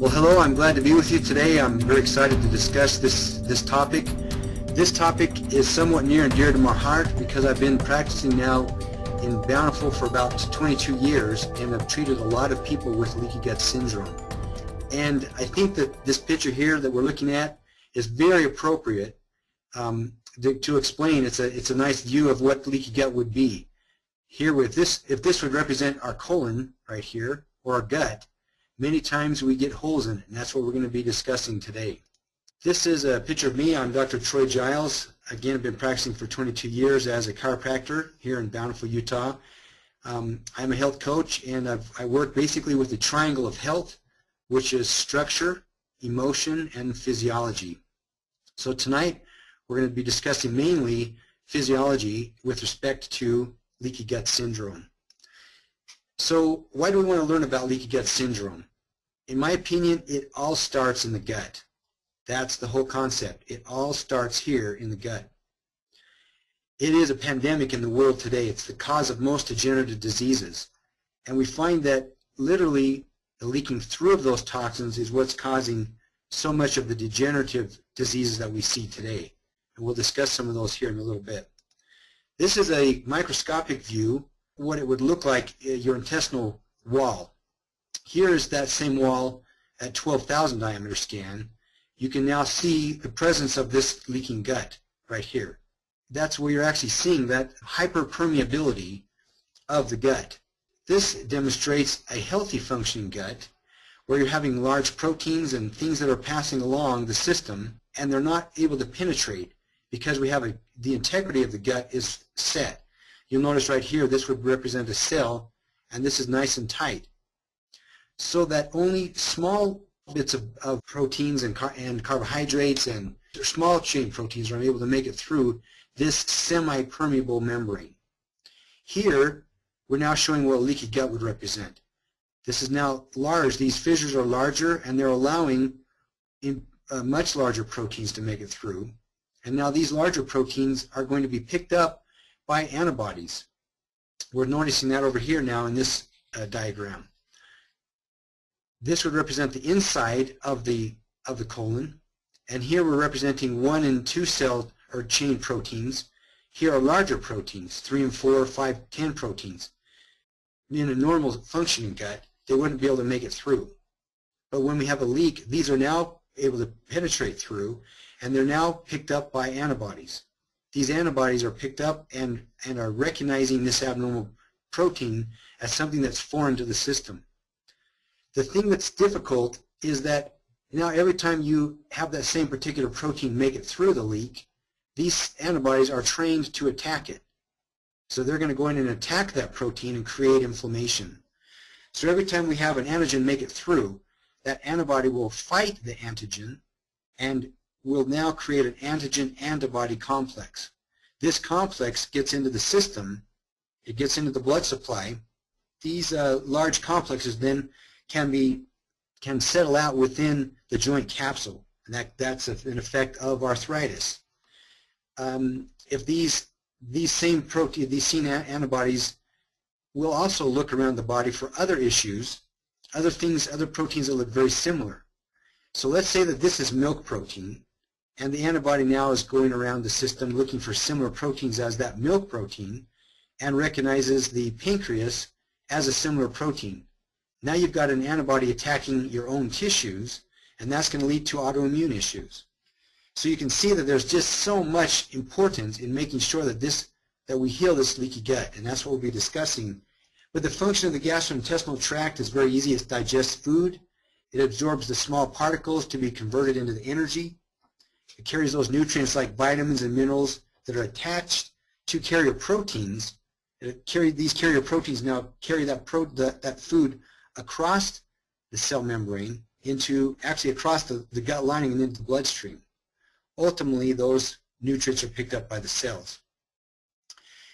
Well, hello, I'm glad to be with you today. I'm very excited to discuss this topic. This topic is somewhat near and dear to my heart because I've been practicing now in Bountiful for about 22 years and I've treated a lot of people with leaky gut syndrome. And I think that this picture here that we're looking at is very appropriate to explain. It's a nice view of what leaky gut would be. Here, with this, if this would represent our colon right here, or our gut, many times we get holes in it, and that's what we're going to be discussing today. This is a picture of me. I'm Dr. Troy Giles. Again, I've been practicing for 22 years as a chiropractor here in Bountiful, Utah. I'm a health coach, and I work basically with the triangle of health, which is structure, emotion, and physiology. So tonight, we're going to be discussing mainly physiology with respect to leaky gut syndrome. So why do we want to learn about leaky gut syndrome? In my opinion, it all starts in the gut. That's the whole concept. It all starts here in the gut. It is a pandemic in the world today. It's the cause of most degenerative diseases. And we find that literally the leaking through of those toxins is what's causing so much of the degenerative diseases that we see today. And we'll discuss some of those here in a little bit. This is a microscopic view, what it would look like your intestinal wall. Here is that same wall at 12,000 diameter scan. You can now see the presence of this leaking gut right here. That's where you're actually seeing that hyperpermeability of the gut. This demonstrates a healthy functioning gut where you're having large proteins and things that are passing along the system and they're not able to penetrate because we have the integrity of the gut is set. You'll notice right here this would represent a cell and this is nice and tight, so that only small bits of proteins and carbohydrates and small chain proteins are able to make it through this semi-permeable membrane. Here we're now showing what a leaky gut would represent. This is now large. These fissures are larger and they're allowing much larger proteins to make it through. And now these larger proteins are going to be picked up by antibodies. We're noticing that over here now in this diagram. This would represent the inside of the colon, and here we're representing 1 and 2 cell or chain proteins. Here are larger proteins, 3 and 4, 5, 10 proteins. In a normal functioning gut, they wouldn't be able to make it through. But when we have a leak, these are now able to penetrate through, and they're now picked up by antibodies. These antibodies are picked up and are recognizing this abnormal protein as something that's foreign to the system. The thing that's difficult is that now every time you have that same particular protein make it through the leak, these antibodies are trained to attack it. So they're going to go in and attack that protein and create inflammation. So every time we have an antigen make it through, that antibody will fight the antigen and will now create an antigen-antibody complex. This complex gets into the system, it gets into the blood supply. These large complexes then can settle out within the joint capsule, and that's an effect of arthritis. If these same antibodies will also look around the body for other issues, other proteins that look very similar. So let's say that this is milk protein, and the antibody now is going around the system looking for similar proteins as that milk protein and recognizes the pancreas as a similar protein. Now you've got an antibody attacking your own tissues, and that's going to lead to autoimmune issues. So you can see that there's just so much importance in making sure that we heal this leaky gut, and that's what we'll be discussing. But the function of the gastrointestinal tract is very easy. It digests food. It absorbs the small particles to be converted into the energy. It carries those nutrients like vitamins and minerals that are attached to carrier proteins. These carrier proteins now carry that food across the cell membrane actually across the gut lining and into the bloodstream. Ultimately, those nutrients are picked up by the cells.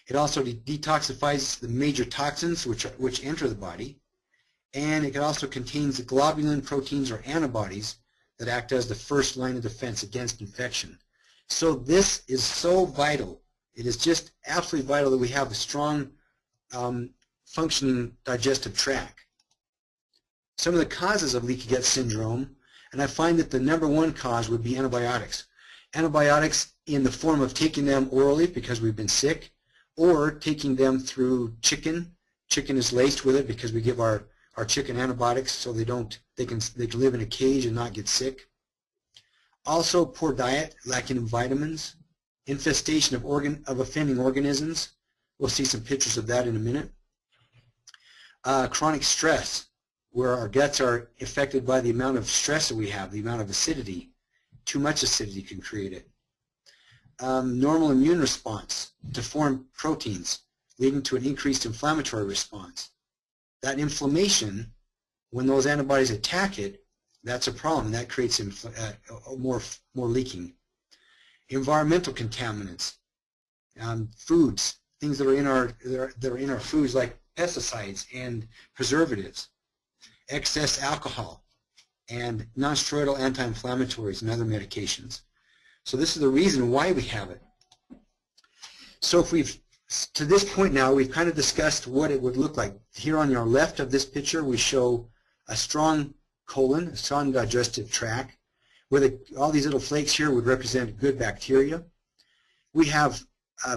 It also detoxifies the major toxins which enter the body, and it also contains the globulin proteins or antibodies that act as the first line of defense against infection. So this is so vital. It is just absolutely vital that we have a strong functioning digestive tract. some of the causes of leaky gut syndrome, and I find that the number one cause would be antibiotics. Antibiotics in the form of taking them orally because we've been sick, or taking them through chicken. Chicken is laced with it because we give our chicken antibiotics so they can live in a cage and not get sick. Also, poor diet, lacking in vitamins, infestation of offending organisms. We'll see some pictures of that in a minute. Chronic stress, where our guts are affected by the amount of stress that we have, the amount of acidity. Too much acidity can create it. Normal immune response to foreign proteins, leading to an increased inflammatory response. That inflammation, when those antibodies attack it, that's a problem. That creates more leaking. Environmental contaminants, foods, things that are in our foods like pesticides and preservatives, excess alcohol, and non-steroidal anti-inflammatories and other medications. So this is the reason why we have it. So if to this point now, we've kind of discussed what it would look like. Here on your left of this picture, we show a strong colon, a strong digestive tract, where all these little flakes here would represent good bacteria. We have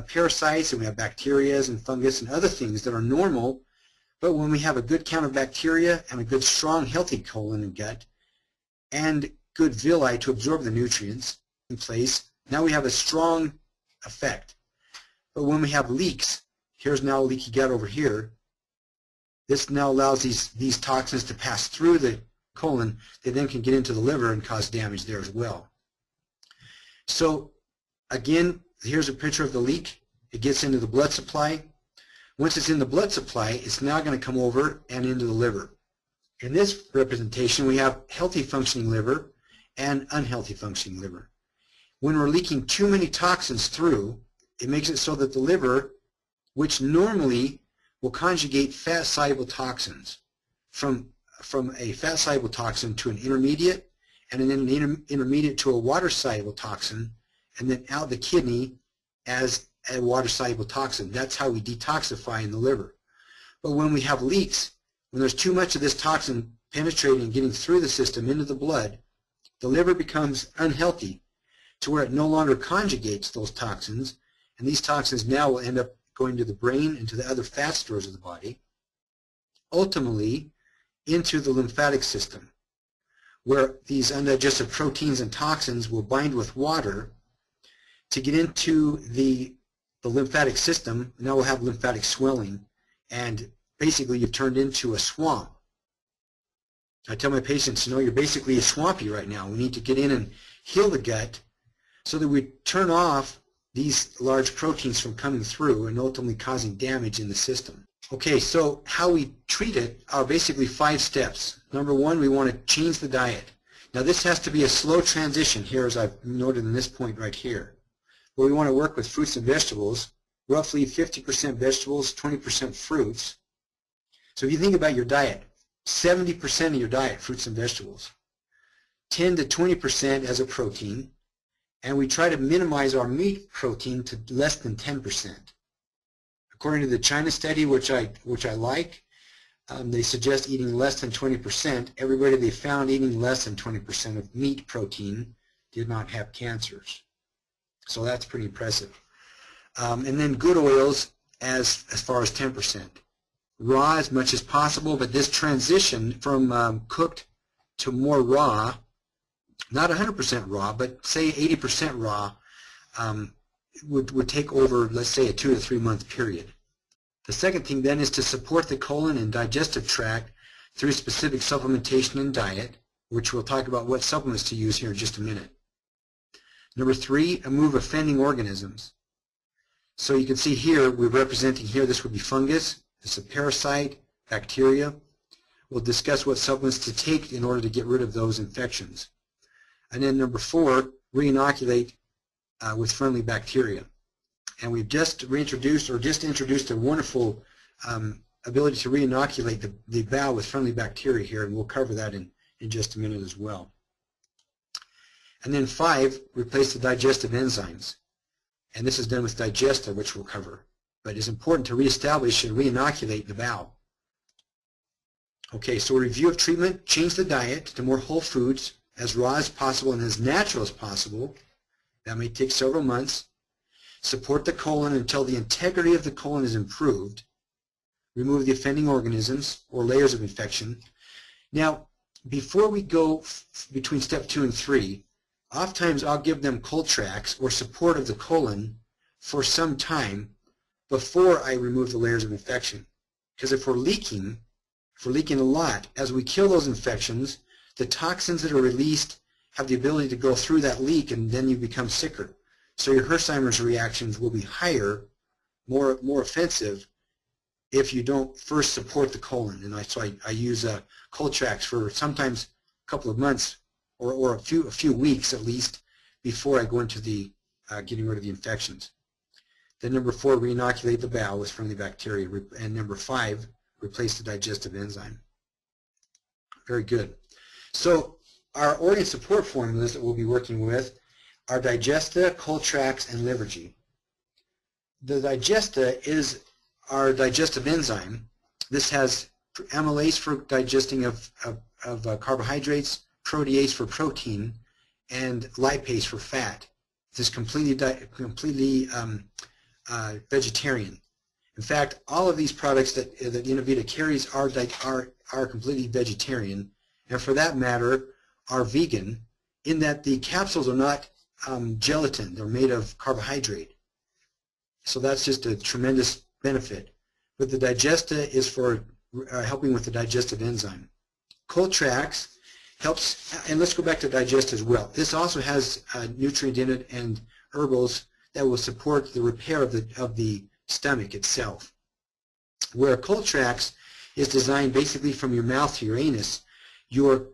parasites, and we have bacteria and fungus and other things that are normal, but when we have a good count of bacteria and a good, strong, healthy colon and gut, and good villi to absorb the nutrients in place, now we have a strong effect. But when we have leaks, here's now leaky gut over here, this now allows these toxins to pass through the colon. They then can get into the liver and cause damage there as well. So again, here's a picture of the leak. It gets into the blood supply. Once it's in the blood supply, it's now going to come over and into the liver. In this representation, we have healthy functioning liver and unhealthy functioning liver. When we're leaking too many toxins through, it makes it so that the liver, which normally will conjugate fat-soluble toxins from a fat-soluble toxin to an intermediate, and then an intermediate to a water-soluble toxin, and then out the kidney as a water-soluble toxin. That's how we detoxify in the liver. But when we have leaks, when there's too much of this toxin penetrating and getting through the system into the blood, the liver becomes unhealthy to where it no longer conjugates those toxins, and these toxins now will end up going to the brain and to the other fat stores of the body, ultimately into the lymphatic system, where these undigested proteins and toxins will bind with water to get into the lymphatic system. Now we'll have lymphatic swelling, and basically you've turned into a swamp. I tell my patients, you're basically a swampy right now. We need to get in and heal the gut so that we turn off these large proteins from coming through and ultimately causing damage in the system. Okay, so how we treat it are basically 5 steps. Number 1, we want to change the diet. Now this has to be a slow transition here, as I've noted in this point right here, where we want to work with fruits and vegetables, roughly 50% vegetables, 20% fruits. So if you think about your diet, 70% of your diet, fruits and vegetables, 10 to 20% as a protein, and we try to minimize our meat protein to less than 10%. According to the China study, which I like, they suggest eating less than 20%. Everybody they found eating less than 20% of meat protein did not have cancers. So that's pretty impressive. And then good oils as far as 10%. Raw as much as possible, but this transition from cooked to more raw, not 100% raw, but say 80% raw, would take over, let's say, a 2 to 3 month period. The second thing then is to support the colon and digestive tract through specific supplementation and diet, which we'll talk about what supplements to use here in just a minute. Number 3, remove offending organisms. So you can see here, we're representing here, this would be fungus, this is a parasite, bacteria. We'll discuss what supplements to take in order to get rid of those infections. And then number 4, re-inoculate with friendly bacteria. And we've just introduced a wonderful ability to re-inoculate the bowel with friendly bacteria here, and we'll cover that in just a minute as well. And then 5, replace the digestive enzymes. And this is done with Digesta, which we'll cover. But it's important to reestablish and re-inoculate the bowel. Okay, so a review of treatment: change the diet to more whole foods, as raw as possible and as natural as possible. That may take several months. Support the colon until the integrity of the colon is improved. Remove the offending organisms or layers of infection. Now, before we go between step 2 and 3, oftentimes I'll give them Coltrax or support of the colon for some time before I remove the layers of infection. Because if we're leaking a lot, as we kill those infections, the toxins that are released have the ability to go through that leak, and then you become sicker. So your Herxheimer's reactions will be higher, more offensive, if you don't first support the colon. And so I use Coltrax for sometimes a couple of months or a few weeks at least before I go into the getting rid of the infections. Then number 4, re-inoculate the bowel with friendly bacteria. And number 5, replace the digestive enzyme. Very good. So our organ support formulas that we'll be working with are Digesta, Coltrax, and Livergy. The Digesta is our digestive enzyme. This has amylase for digesting of carbohydrates, protease for protein, and lipase for fat. This is completely vegetarian. In fact, all of these products that Inno-Vita carries are completely vegetarian, and for that matter are vegan, in that the capsules are not gelatin. They're made of carbohydrate. So that's just a tremendous benefit. But the Digesta is for helping with the digestive enzyme. Coltrax helps, and let's go back to Digesta as well. This also has nutrient in it and herbals that will support the repair of the stomach itself. Where Coltrax is designed basically from your mouth to your anus, your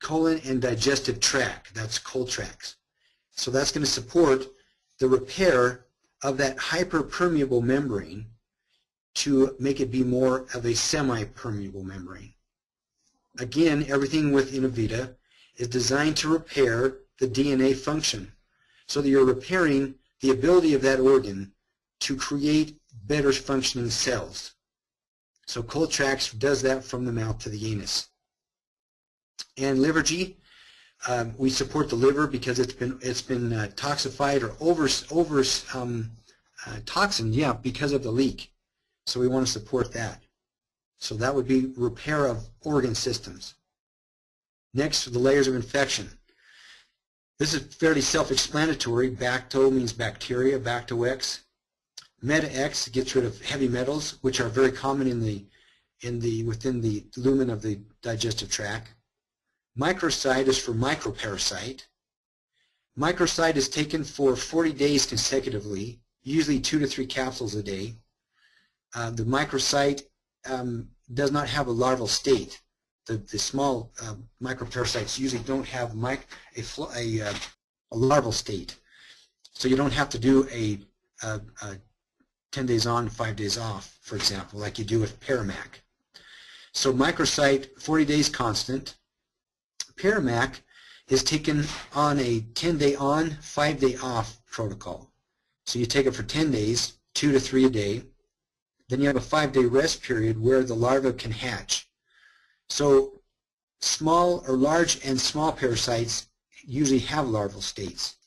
colon and digestive tract, that's Coltrax. So that's going to support the repair of that hyperpermeable membrane to make it be more of a semi-permeable membrane. Again, everything with Inno-Vita is designed to repair the DNA function, so that you're repairing the ability of that organ to create better functioning cells. So Coltrax does that from the mouth to the anus. And Livergy, we support the liver because it's been toxified or toxined, yeah, because of the leak. So we want to support that. So that would be repair of organ systems. Next, the layers of infection. This is fairly self-explanatory. Bacto means bacteria, Bacto-X. Meta-X gets rid of heavy metals, which are very common within the lumen of the digestive tract. Microcyte is for microparasite. Microcyte is taken for 40 days consecutively, usually 2 to 3 capsules a day. The microcyte does not have a larval state. The small microparasites usually don't have a larval state. So you don't have to do a 10 days on, 5 days off, for example, like you do with Paramac. So microcyte, 40 days constant. Paramac is taken on a 10-day on, 5-day off protocol. So you take it for 10 days, 2 to 3 a day. Then you have a 5-day rest period where the larva can hatch. So small or large and small parasites usually have larval states.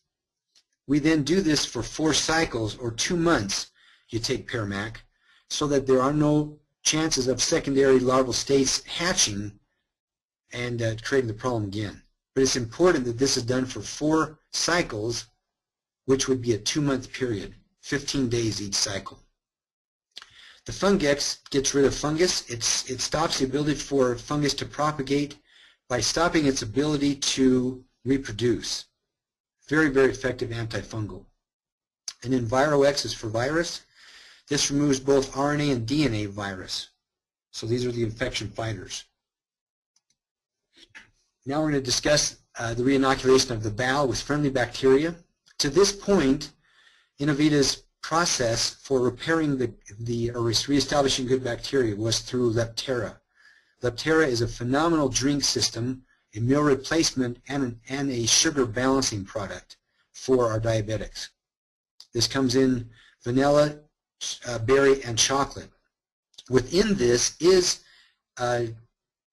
We then do this for 4 cycles or 2 months. You take Paramac so that there are no chances of secondary larval states hatching and creating the problem again. But it's important that this is done for 4 cycles, which would be a 2-month period, 15 days each cycle. The Fungex gets rid of fungus. It stops the ability for fungus to propagate by stopping its ability to reproduce. Very, very effective antifungal. And then Viro-X is for virus. This removes both RNA and DNA virus. So these are the infection fighters. Now we're going to discuss the re-inoculation of the bowel with friendly bacteria. To this point, Inno-Vita's process for repairing or reestablishing good bacteria was through Leptera. Leptera is a phenomenal drink system, a meal replacement, and a sugar balancing product for our diabetics. This comes in vanilla, berry, and chocolate. Within this is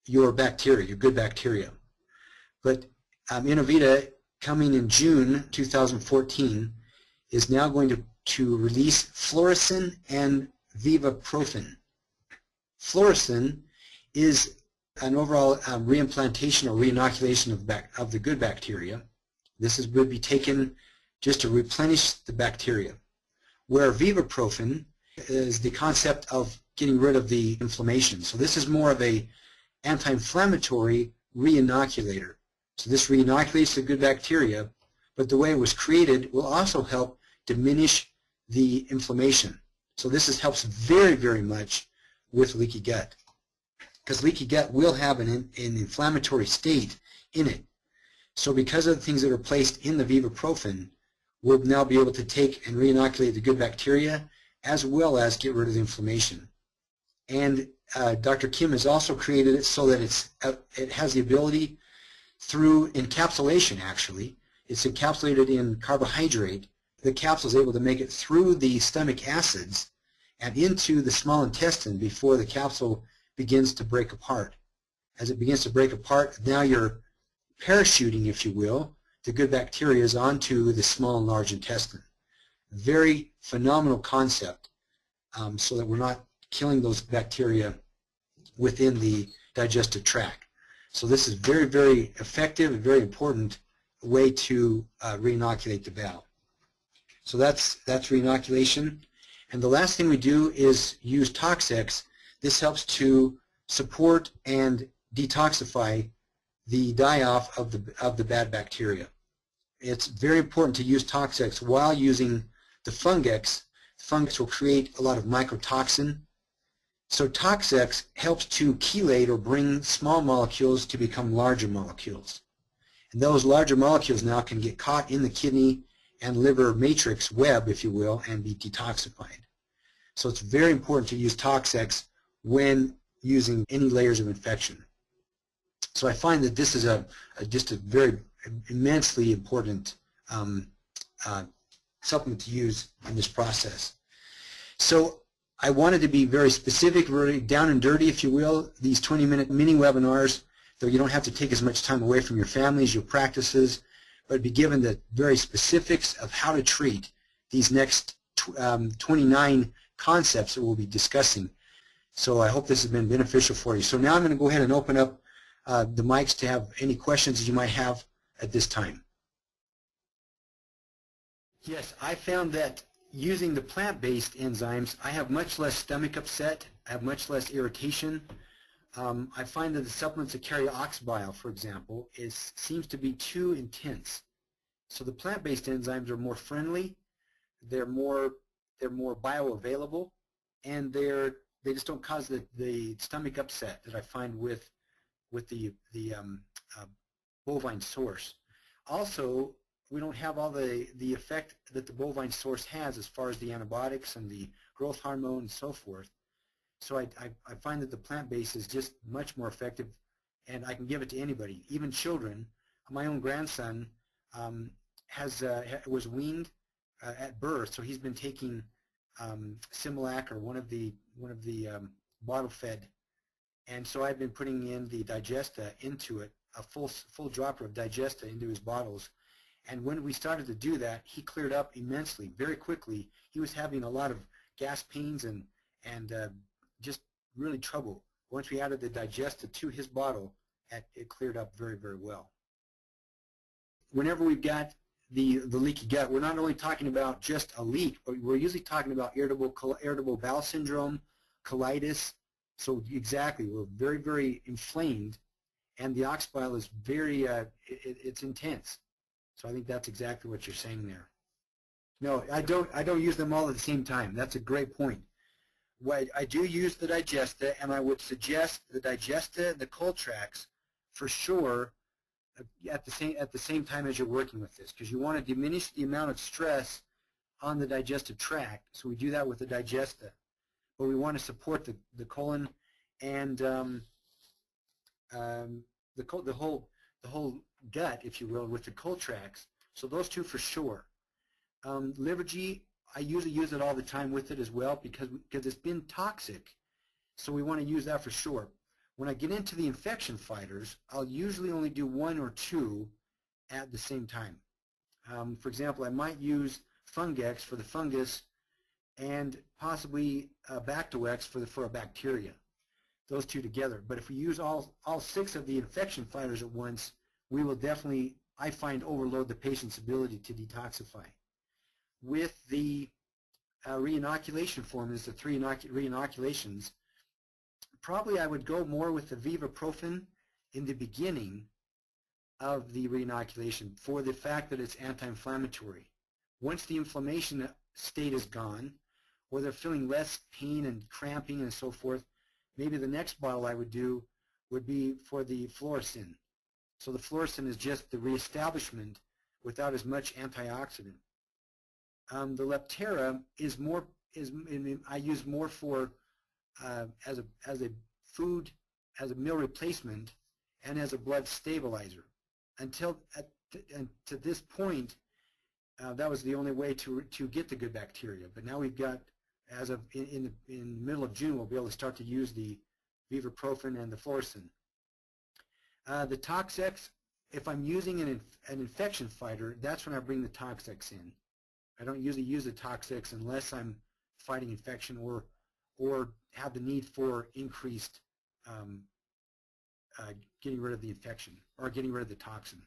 your bacteria, your good bacteria. But Inno-Vita, coming in June 2014, is now going to release fluorescein and vivaprofen. Fluorescein is an overall reimplantation or reinoculation of the good bacteria. This would be taken just to replenish the bacteria. Where vivaprofen is the concept of getting rid of the inflammation. So this is more of a anti-inflammatory re-inoculator. So this re-inoculates the good bacteria, but the way it was created will also help diminish the inflammation. So this helps very, very much with leaky gut, because leaky gut will have an inflammatory state in it. So because of the things that are placed in the vivaprofen, we'll now be able to take and re-inoculate the good bacteria as well as get rid of the inflammation. And Dr. Kim has also created it so that it has the ability through encapsulation, actually. It's encapsulated in carbohydrate. The capsule is able to make it through the stomach acids and into the small intestine before the capsule begins to break apart. As it begins to break apart, now you're parachuting, if you will, the good bacteria onto the small and large intestine. Very phenomenal concept, so that we're not killing those bacteria within the digestive tract. So this is very, very effective and very important way to re-inoculate the bowel. So that's re-inoculation. And the last thing we do is use Toxex. This helps to support and detoxify the die-off of the bad bacteria. It's very important to use Toxex while using the Fungex. Fungex will create a lot of mycotoxin. So Toxex helps to chelate or bring small molecules to become larger molecules. And those larger molecules now can get caught in the kidney and liver matrix web, if you will, and be detoxified. So it's very important to use Toxex when using any layers of infection. So I find that this is just a very immensely important supplement to use in this process. So I wanted to be very specific, really down and dirty, if you will, these 20-minute mini webinars, though you don't have to take as much time away from your families, your practices, but be given the very specifics of how to treat these next 29 concepts that we'll be discussing. So I hope this has been beneficial for you. So now I'm going to go ahead and open up the mics to have any questions that you might have at this time. Yes, I found that using the plant-based enzymes, I have much less stomach upset, I have much less irritation. I find that the supplements that carry ox bile, for example, seems to be too intense. So the plant-based enzymes are more friendly, they're more bioavailable, and they just don't cause the stomach upset that I find with the bovine source. Also, we don't have all the effect that the bovine source has as far as the antibiotics and the growth hormone and so forth. So I find that the plant-based is just much more effective, and I can give it to anybody, even children. My own grandson was weaned at birth, so he's been taking Similac or one of the bottle-fed, and so I've been putting in the Digesta into it, a full dropper of Digesta into his bottles. And when we started to do that, he cleared up immensely, very quickly. He was having a lot of gas pains and just really trouble. Once we added the Digesta to his bottle, it cleared up very, very well. Whenever we've got the leaky gut, we're not only talking about just a leak, but we're usually talking about irritable bowel syndrome, colitis. So exactly, we're very, very inflamed, and the ox bile is very, it's intense. So I think that's exactly what you're saying there. No, I don't use them all at the same time. That's a great point. I do use the Digesta, and I would suggest the Digesta, the Tract for sure at the same time as you're working with this, because you want to diminish the amount of stress on the digestive tract. So we do that with the Digesta, but we want to support the colon and the whole gut, if you will, with the Tract. So those two for sure. Livergy, I usually use it all the time with it as well because it's been toxic. So we want to use that for sure. When I get into the infection fighters, I'll usually only do one or two at the same time. For example, I might use Fungex for the fungus and possibly Bactoex for a bacteria, those two together. But if we use all 6 of the infection fighters at once, we will definitely, I find, overload the patient's ability to detoxify. With the re-inoculation formulas, the 3 re-inoculations, probably I would go more with the Vivaprofen in the beginning of the re-inoculation for the fact that it's anti-inflammatory. Once the inflammation state is gone, or they're feeling less pain and cramping and so forth, maybe the next bottle I would do would be for the fluorescein. So the fluorescein is just the reestablishment without as much antioxidant. The Leptera is more, I use more for as a food, as a meal replacement, and as a blood stabilizer. Until to this point, that was the only way to get the good bacteria. But now we've got, as of in the middle of June, we'll be able to start to use the Vivaprofen and the fluorescein. The Toxex, if I'm using an infection fighter, that's when I bring the Toxex in. I don't usually use the Toxex unless I'm fighting infection or have the need for increased getting rid of the infection or getting rid of the toxin.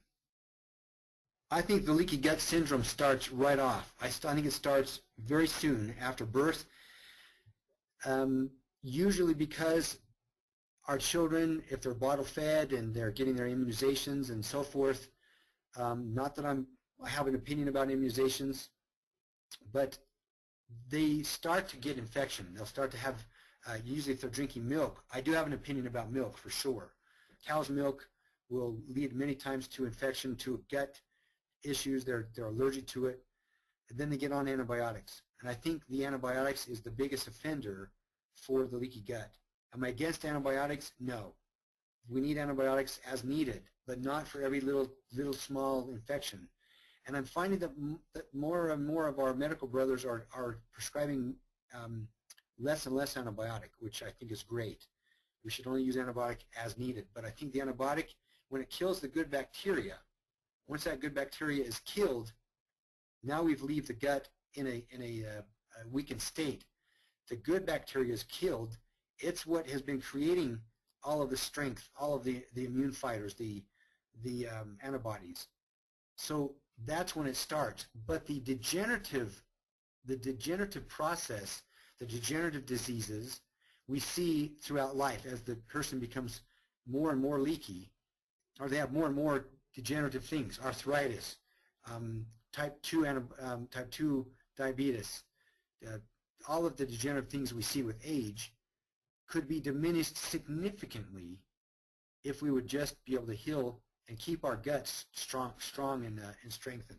I think the leaky gut syndrome starts right off. I think it starts very soon after birth, usually because our children, if they're bottle fed and they're getting their immunizations and so forth, not that I have an opinion about immunizations, but they start to get infection. They'll start to have, usually if they're drinking milk, I do have an opinion about milk for sure. Cow's milk will lead many times to infection, to gut issues. They're allergic to it. And then they get on antibiotics. And I think the antibiotics is the biggest offender for the leaky gut. Am I against antibiotics? No. We need antibiotics as needed, but not for every little small infection. And I'm finding that more and more of our medical brothers are prescribing less and less antibiotic, which I think is great. We should only use antibiotic as needed. But I think the antibiotic, when it kills the good bacteria, once that good bacteria is killed, now we've left the gut in a weakened state. The good bacteria is killed. It's what has been creating all of the strength, all of the immune fighters, the antibodies. So that's when it starts. But the degenerative process, the degenerative diseases, we see throughout life as the person becomes more and more leaky, or they have more and more degenerative things, arthritis, type 2 diabetes, all of the degenerative things we see with age could be diminished significantly if we would just be able to heal and keep our guts strong and strengthened.